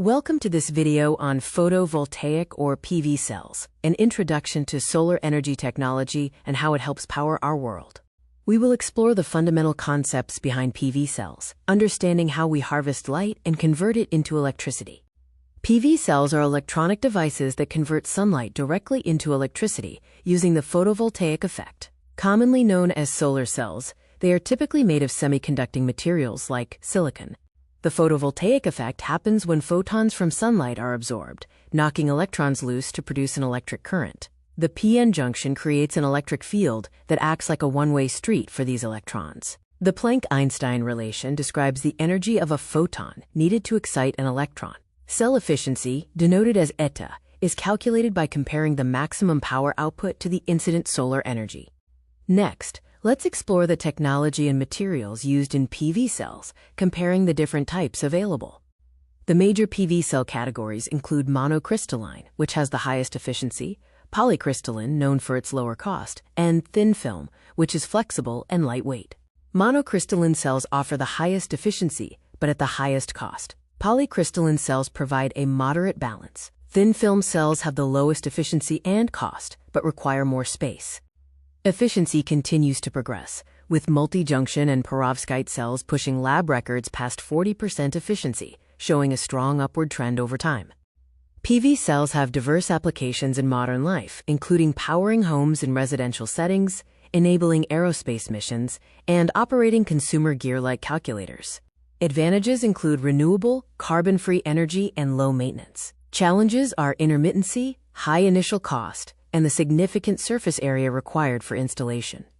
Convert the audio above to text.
Welcome to this video on photovoltaic or PV cells, an introduction to solar energy technology and how it helps power our world. We will explore the fundamental concepts behind PV cells, understanding how we harvest light and convert it into electricity. PV cells are electronic devices that convert sunlight directly into electricity using the photovoltaic effect. Commonly known as solar cells, they are typically made of semiconducting materials like silicon. The photovoltaic effect happens when photons from sunlight are absorbed, knocking electrons loose to produce an electric current. The p-n junction creates an electric field that acts like a one-way street for these electrons. The Planck-Einstein relation describes the energy of a photon needed to excite an electron. Cell efficiency, denoted as eta, is calculated by comparing the maximum power output to the incident solar energy. Next, let's explore the technology and materials used in PV cells, comparing the different types available. The major PV cell categories include monocrystalline, which has the highest efficiency, polycrystalline, known for its lower cost, and thin film, which is flexible and lightweight. Monocrystalline cells offer the highest efficiency, but at the highest cost. Polycrystalline cells provide a moderate balance. Thin film cells have the lowest efficiency and cost, but require more space. Efficiency continues to progress, with multi-junction and perovskite cells pushing lab records past 40% efficiency, showing a strong upward trend over time. PV cells have diverse applications in modern life, including powering homes in residential settings, enabling aerospace missions, and operating consumer gear-like calculators. Advantages include renewable, carbon-free energy and low maintenance. Challenges are intermittency, high initial cost, and the significant surface area required for installation.